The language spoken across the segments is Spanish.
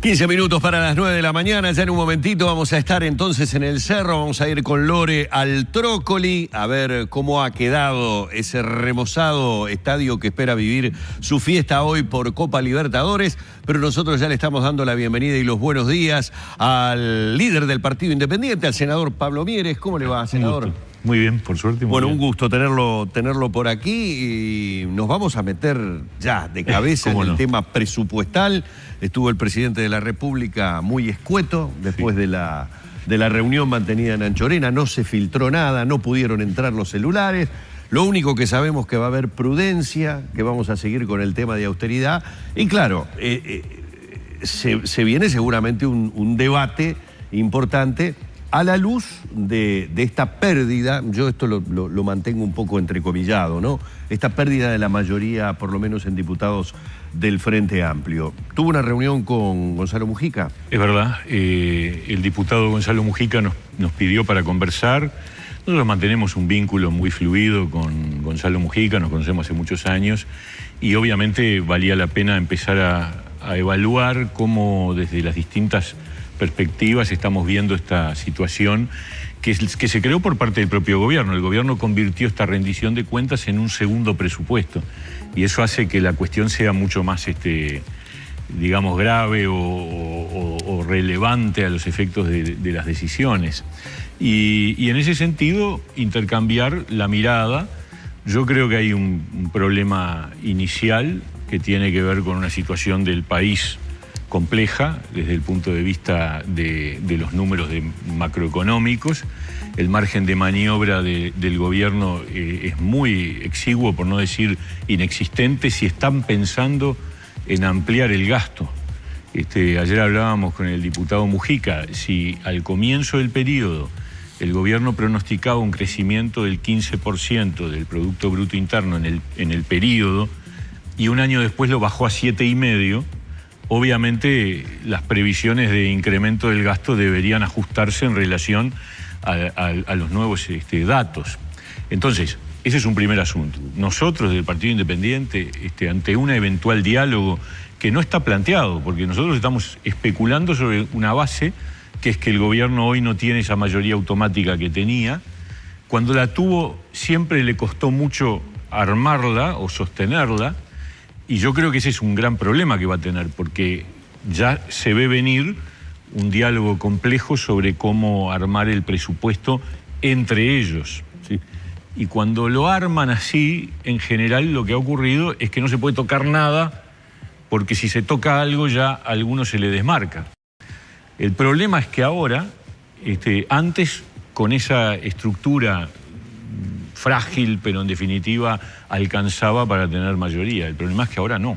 15 minutos para las 9 de la mañana, ya en un momentito vamos a estar entonces en el Cerro, vamos a ir con Lore al Trócoli, a ver cómo ha quedado ese remozado estadio que espera vivir su fiesta hoy por Copa Libertadores, pero nosotros ya le estamos dando la bienvenida y los buenos días al líder del Partido Independiente, al senador Pablo Mieres. ¿Cómo le va, senador? Muy bien, por suerte. Bueno, un gusto tenerlo por aquí y nos vamos a meter ya de cabeza en el tema presupuestal. Estuvo el presidente de la República muy escueto después de la reunión mantenida en Anchorena. No se filtró nada, no pudieron entrar los celulares. Lo único que sabemos es que va a haber prudencia, que vamos a seguir con el tema de austeridad. Y claro, se viene seguramente un debate importante a la luz de esta pérdida, yo esto lo mantengo un poco entrecomillado, ¿no? Esta pérdida de la mayoría, por lo menos en diputados del Frente Amplio. ¿Tuvo una reunión con Gonzalo Mujica? Es verdad, el diputado Gonzalo Mujica nos pidió para conversar. Nosotros mantenemos un vínculo muy fluido con Gonzalo Mujica, nos conocemos hace muchos años y obviamente valía la pena empezar a evaluar cómo desde las distintas perspectivas estamos viendo esta situación que se creó por parte del propio gobierno. El gobierno convirtió esta rendición de cuentas en un segundo presupuesto y eso hace que la cuestión sea mucho más, digamos, grave o relevante a los efectos de las decisiones. Y en ese sentido, intercambiar la mirada. Yo creo que hay un problema inicial que tiene que ver con una situación del país compleja desde el punto de vista de los números macroeconómicos. El margen de maniobra del gobierno es muy exiguo, por no decir inexistente, si están pensando en ampliar el gasto. Ayer hablábamos con el diputado Mujica, si al comienzo del periodo el gobierno pronosticaba un crecimiento del 15% del Producto Bruto Interno en el periodo y un año después lo bajó a 7,5%, obviamente las previsiones de incremento del gasto deberían ajustarse en relación a los nuevos datos. Entonces, ese es un primer asunto. Nosotros del Partido Independiente, ante un eventual diálogo que no está planteado, porque nosotros estamos especulando sobre una base que es que el gobierno hoy no tiene esa mayoría automática que tenía. Cuando la tuvo siempre le costó mucho armarla o sostenerla. Y yo creo que ese es un gran problema que va a tener, porque ya se ve venir un diálogo complejo sobre cómo armar el presupuesto entre ellos. ¿Sí? Y cuando lo arman así, en general lo que ha ocurrido es que no se puede tocar nada, porque si se toca algo ya a alguno se le desmarca. El problema es que ahora, antes con esa estructura frágil, pero en definitiva alcanzaba para tener mayoría. El problema es que ahora no.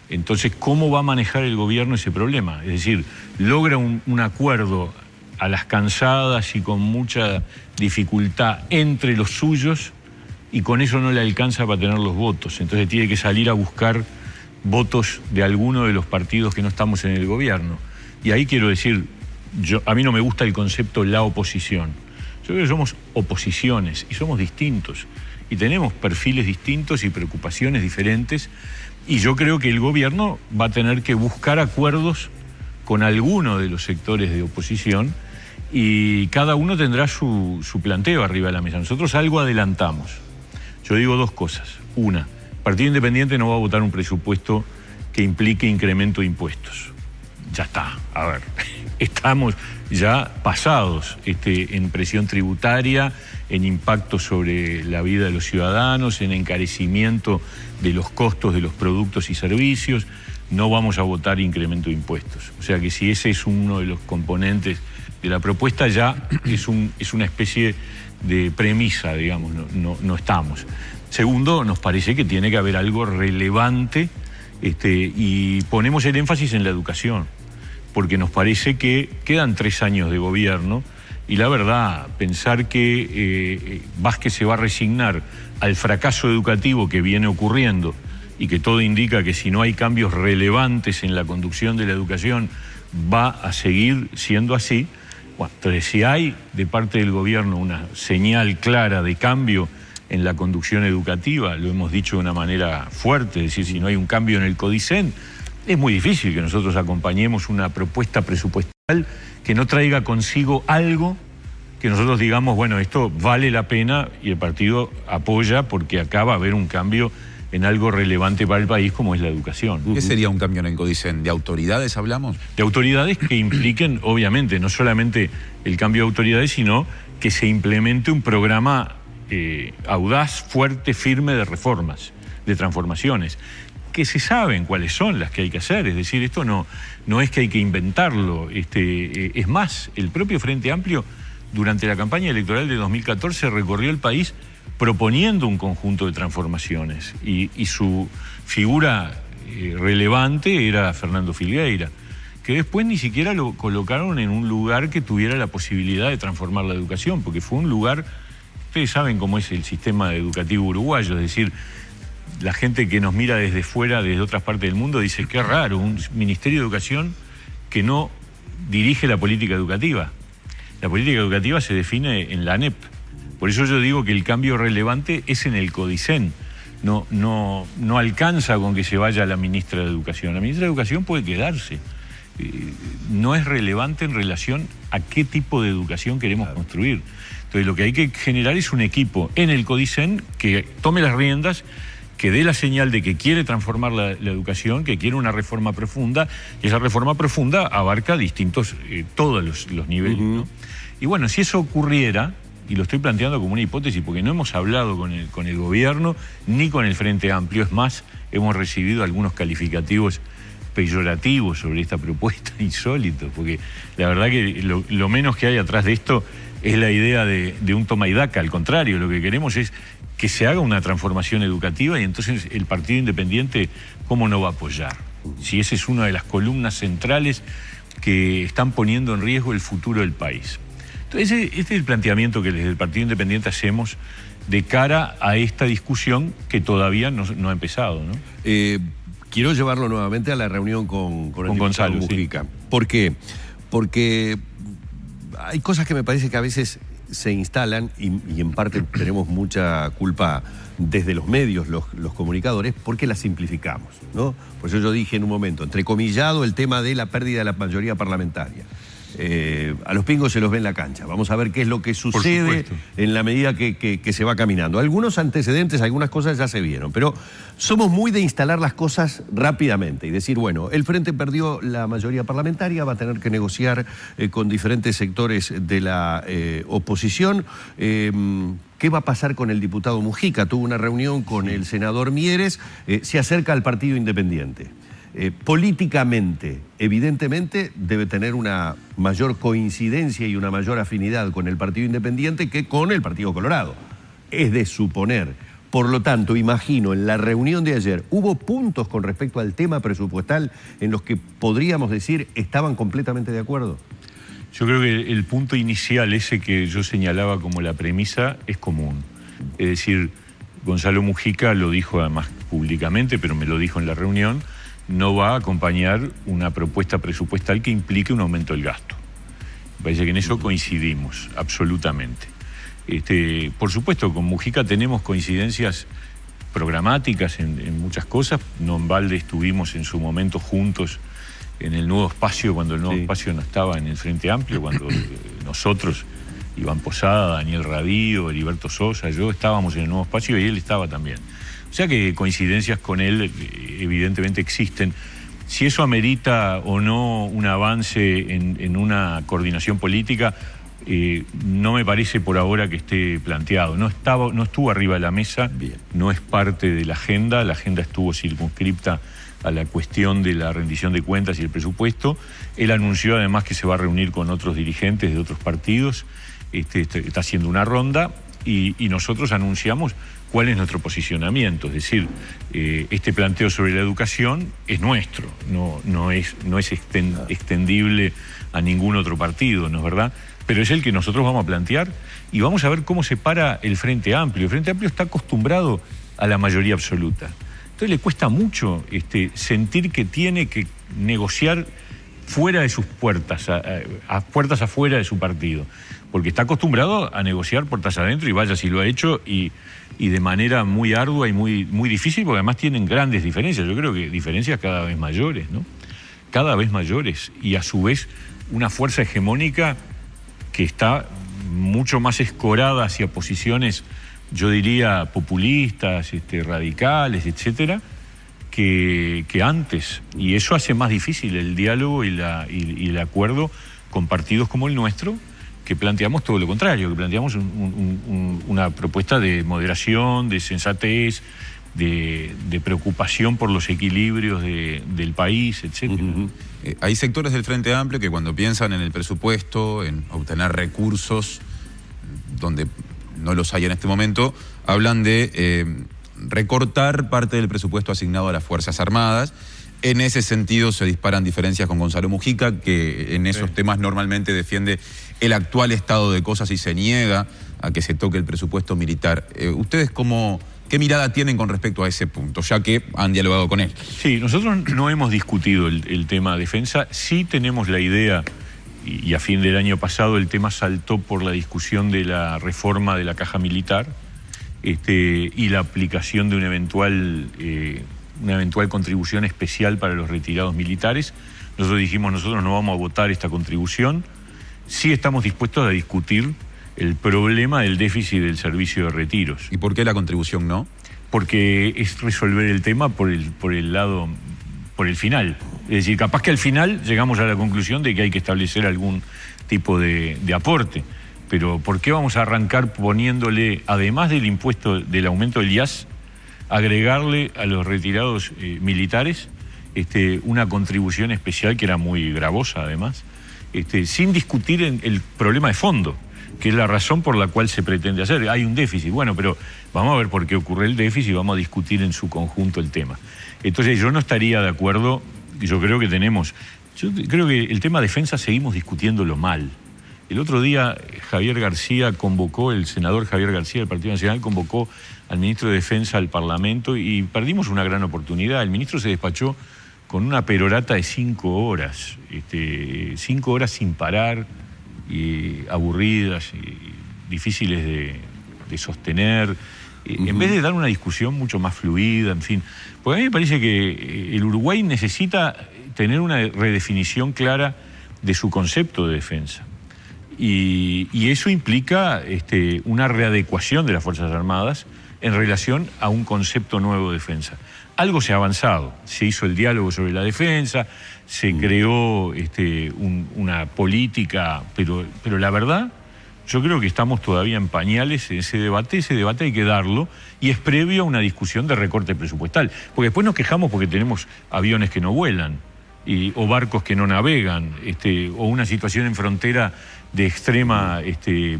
Entonces, ¿cómo va a manejar el gobierno ese problema? Es decir, logra un acuerdo a las cansadas y con mucha dificultad entre los suyos y con eso no le alcanza para tener los votos. Entonces tiene que salir a buscar votos de alguno de los partidos que no estamos en el gobierno. Y ahí quiero decir, a mí no me gusta el concepto la oposición. Yo creo que somos oposiciones y somos distintos y tenemos perfiles distintos y preocupaciones diferentes y yo creo que el gobierno va a tener que buscar acuerdos con alguno de los sectores de oposición y cada uno tendrá su planteo arriba de la mesa. Nosotros algo adelantamos. Yo digo dos cosas. Una, el Partido Independiente no va a votar un presupuesto que implique incremento de impuestos. Ya está, a ver, estamos ya pasados en presión tributaria, en impacto sobre la vida de los ciudadanos, en encarecimiento de los costos de los productos y servicios. No vamos a votar incremento de impuestos. O sea que si ese es uno de los componentes de la propuesta, ya es una especie de premisa, digamos, no estamos. Segundo, nos parece que tiene que haber algo relevante y ponemos el énfasis en la educación, porque nos parece que quedan 3 años de gobierno y la verdad, pensar que Vázquez se va a resignar al fracaso educativo que viene ocurriendo y que todo indica que si no hay cambios relevantes en la conducción de la educación va a seguir siendo así. Bueno, entonces si hay de parte del gobierno una señal clara de cambio en la conducción educativa, lo hemos dicho de una manera fuerte, es decir, si no hay un cambio en el Codicen, Es muy difícil que nosotros acompañemos una propuesta presupuestal que no traiga consigo algo que nosotros digamos, bueno, esto vale la pena y el partido apoya porque acá va a haber un cambio en algo relevante para el país como es la educación. ¿Qué sería un cambio en el Codicen? ¿De autoridades hablamos? De autoridades que impliquen, obviamente, no solamente el cambio de autoridades, sino que se implemente un programa audaz, fuerte, firme de reformas, de transformaciones, que se saben cuáles son las que hay que hacer. Es decir, esto no es que hay que inventarlo. Es más, el propio Frente Amplio, durante la campaña electoral de 2014, recorrió el país proponiendo un conjunto de transformaciones y su figura relevante era Fernando Filgueira, que después ni siquiera lo colocaron en un lugar que tuviera la posibilidad de transformar la educación, porque fue un lugar, ustedes saben cómo es el sistema educativo uruguayo, es decir, la gente que nos mira desde fuera, desde otras partes del mundo, dice, qué raro, un Ministerio de Educación que no dirige la política educativa. La política educativa se define en la ANEP. Por eso yo digo que el cambio relevante es en el Codicen. No alcanza con que se vaya la ministra de Educación. La ministra de Educación puede quedarse. No es relevante en relación a qué tipo de educación queremos construir. Entonces lo que hay que generar es un equipo en el Codicen que tome las riendas, que dé la señal de que quiere transformar la educación, que quiere una reforma profunda, y esa reforma profunda abarca todos los niveles, ¿no? Y bueno, si eso ocurriera, y lo estoy planteando como una hipótesis, porque no hemos hablado con el gobierno ni con el Frente Amplio, es más, hemos recibido algunos calificativos peyorativos sobre esta propuesta, insólitos, porque la verdad que lo menos que hay atrás de esto es la idea de un toma y daca. Al contrario, lo que queremos es que se haga una transformación educativa, y entonces el Partido Independiente, ¿cómo no va a apoyar? Si esa es una de las columnas centrales que están poniendo en riesgo el futuro del país. Entonces, este es el planteamiento que desde el Partido Independiente hacemos de cara a esta discusión que todavía no ha empezado, ¿no? Quiero llevarlo nuevamente a la reunión con Gonzalo Mujica. Sí. ¿Por qué? Porque hay cosas que me parece que a veces se instalan, y en parte tenemos mucha culpa desde los medios, los comunicadores, porque las simplificamos, ¿no? Por eso yo dije en un momento, entrecomillado, el tema de la pérdida de la mayoría parlamentaria. A los pingos se los ve en la cancha. Vamos a ver qué es lo que sucede en la medida que se va caminando. Algunos antecedentes, algunas cosas ya se vieron, pero somos muy de instalar las cosas rápidamente y decir, bueno, el Frente perdió la mayoría parlamentaria, va a tener que negociar con diferentes sectores de la oposición. ¿Qué va a pasar con el diputado Mujica? Tuvo una reunión con el senador Mieres, se acerca al Partido Independiente. Políticamente, evidentemente, debe tener una mayor coincidencia y una mayor afinidad con el Partido Independiente que con el Partido Colorado. Es de suponer. Por lo tanto, imagino, en la reunión de ayer, ¿hubo puntos con respecto al tema presupuestal en los que podríamos decir estaban completamente de acuerdo? Yo creo que el punto inicial, ese que yo señalaba como la premisa, es común. Es decir, Gonzalo Mujica lo dijo además públicamente, pero me lo dijo en la reunión, no va a acompañar una propuesta presupuestal que implique un aumento del gasto. Me parece que en eso coincidimos, absolutamente. Por supuesto, con Mujica tenemos coincidencias programáticas en muchas cosas. No en balde estuvimos en su momento juntos en el Nuevo Espacio, cuando el Nuevo Espacio no estaba en el Frente Amplio, cuando nosotros, Iván Posada, Daniel Radío, Heriberto Sosa, yo estábamos en el Nuevo Espacio y él estaba también. O sea que coincidencias con él evidentemente existen. Si eso amerita o no un avance en una coordinación política, no me parece por ahora que esté planteado. No estuvo arriba de la mesa, no es parte de la agenda estuvo circunscripta a la cuestión de la rendición de cuentas y el presupuesto. Él anunció además que se va a reunir con otros dirigentes de otros partidos, está haciendo una ronda y nosotros anunciamos cuál es nuestro posicionamiento. Es decir, este planteo sobre la educación es nuestro, no es extendible a ningún otro partido, ¿no es verdad? Pero es el que nosotros vamos a plantear y vamos a ver cómo se para el Frente Amplio. El Frente Amplio está acostumbrado a la mayoría absoluta. Entonces le cuesta mucho sentir que tiene que negociar fuera de sus puertas, a puertas afuera de su partido. porque está acostumbrado a negociar puertas adentro y vaya si lo ha hecho y de manera muy ardua y muy difícil, porque además tienen grandes diferencias. Yo creo que diferencias cada vez mayores, ¿no? Cada vez mayores, y a su vez una fuerza hegemónica que está mucho más escorada hacia posiciones, yo diría, populistas, radicales, etcétera, que antes. Y eso hace más difícil el diálogo y el acuerdo con partidos como el nuestro, que planteamos todo lo contrario, que planteamos una propuesta de moderación, de sensatez, de preocupación por los equilibrios del país, etcétera. Hay sectores del Frente Amplio que cuando piensan en el presupuesto, en obtener recursos, donde no los hay en este momento, hablan de recortar parte del presupuesto asignado a las Fuerzas Armadas. En ese sentido se disparan diferencias con Gonzalo Mujica, que en esos temas normalmente defiende el actual estado de cosas y se niega a que se toque el presupuesto militar. ¿Ustedes qué mirada tienen con respecto a ese punto, ya que han dialogado con él? Sí, nosotros no hemos discutido el tema defensa. Sí tenemos la idea, y a fin del año pasado el tema saltó por la discusión de la reforma de la caja militar y la aplicación de una eventual contribución especial para los retirados militares. Nosotros dijimos, nosotros no vamos a votar esta contribución. Sí estamos dispuestos a discutir el problema del déficit del servicio de retiros. ¿Y por qué la contribución no? Porque es resolver el tema por el final. Es decir, capaz que al final llegamos a la conclusión de que hay que establecer algún tipo de aporte. Pero ¿por qué vamos a arrancar poniéndole, además del impuesto, del aumento del IAS, agregarle a los retirados militares una contribución especial que era muy gravosa además, sin discutir el problema de fondo, que es la razón por la cual se pretende hacer? Hay un déficit, bueno, pero vamos a ver por qué ocurre el déficit y vamos a discutir en su conjunto el tema. Entonces yo no estaría de acuerdo, yo creo que el tema defensa seguimos discutiéndolo mal. El otro día el senador Javier García del Partido Nacional convocó al ministro de Defensa al Parlamento y perdimos una gran oportunidad. El ministro se despachó con una perorata de 5 horas, 5 horas sin parar, aburridas, difíciles de sostener, en vez de dar una discusión mucho más fluida, en fin. Porque a mí me parece que el Uruguay necesita tener una redefinición clara de su concepto de defensa. Y eso implica una readecuación de las Fuerzas Armadas en relación a un concepto nuevo de defensa. Algo se ha avanzado, se hizo el diálogo sobre la defensa, se creó una política, pero la verdad, yo creo que estamos todavía en pañales en ese debate hay que darlo, y es previo a una discusión de recorte presupuestal, porque después nos quejamos porque tenemos aviones que no vuelan, o barcos que no navegan, o una situación en frontera de extrema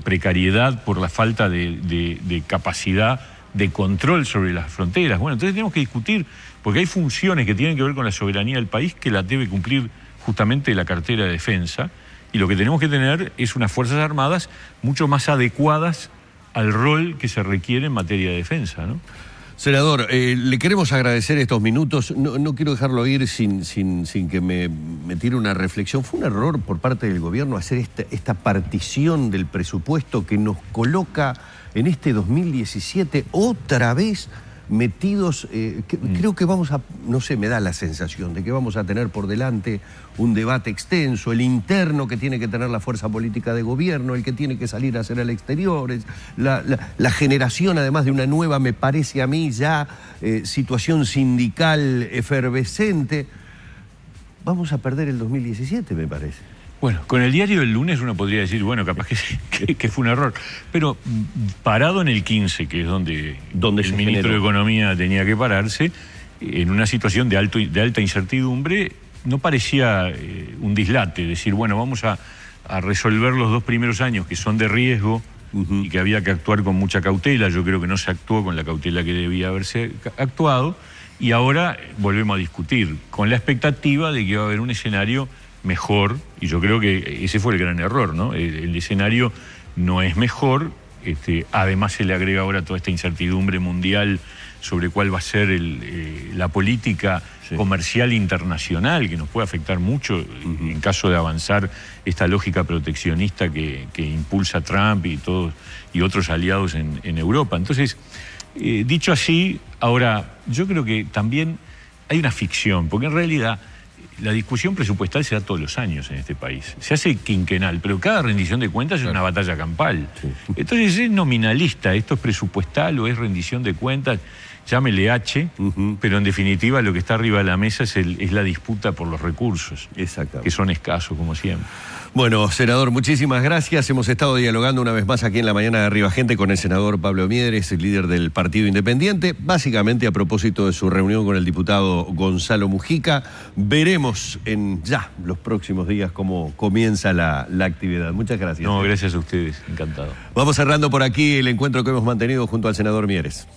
precariedad por la falta de capacidad de control sobre las fronteras. Bueno, entonces tenemos que discutir, porque hay funciones que tienen que ver con la soberanía del país que la debe cumplir justamente la cartera de defensa, y lo que tenemos que tener es unas Fuerzas Armadas mucho más adecuadas al rol que se requiere en materia de defensa, ¿no? Senador, le queremos agradecer estos minutos. No quiero dejarlo ir sin que me tire una reflexión. ¿Fue un error por parte del gobierno hacer esta partición del presupuesto que nos coloca en este 2017 otra vez metidos? Creo que vamos a, no sé, me da la sensación de que vamos a tener por delante un debate extenso, el interno que tiene que tener la fuerza política de gobierno, el que tiene que salir a hacer al exterior, la generación además de una nueva, me parece a mí ya, situación sindical efervescente. Vamos a perder el 2017, me parece. Bueno, con el diario del lunes uno podría decir, bueno, capaz que fue un error, pero parado en el 15, que es donde el ministro de Economía tenía que pararse, en una situación de alta incertidumbre, no parecía un dislate, decir, bueno, vamos a resolver los 2 primeros años que son de riesgo y que había que actuar con mucha cautela. Yo creo que no se actuó con la cautela que debía haberse actuado, y ahora volvemos a discutir con la expectativa de que va a haber un escenario mejor, y yo creo que ese fue el gran error, ¿no? El escenario no es mejor, además se le agrega ahora toda esta incertidumbre mundial sobre cuál va a ser la política comercial internacional, que nos puede afectar mucho en caso de avanzar esta lógica proteccionista que impulsa Trump y otros aliados en Europa. Entonces, dicho así, ahora, yo creo que también hay una ficción, porque en realidad la discusión presupuestal se da todos los años en este país. Se hace quinquenal, pero cada rendición de cuentas es una batalla campal. Entonces es nominalista, esto es presupuestal o es rendición de cuentas, llámele H, pero en definitiva lo que está arriba de la mesa es la disputa por los recursos, que son escasos, como siempre. Bueno, senador, muchísimas gracias. Hemos estado dialogando una vez más aquí en la mañana de Arriba Gente con el senador Pablo Mieres, el líder del Partido Independiente, básicamente a propósito de su reunión con el diputado Gonzalo Mujica. Veremos en los próximos días cómo comienza la actividad. Muchas gracias. No, gracias a ustedes, encantado. Vamos cerrando por aquí el encuentro que hemos mantenido junto al senador Mieres.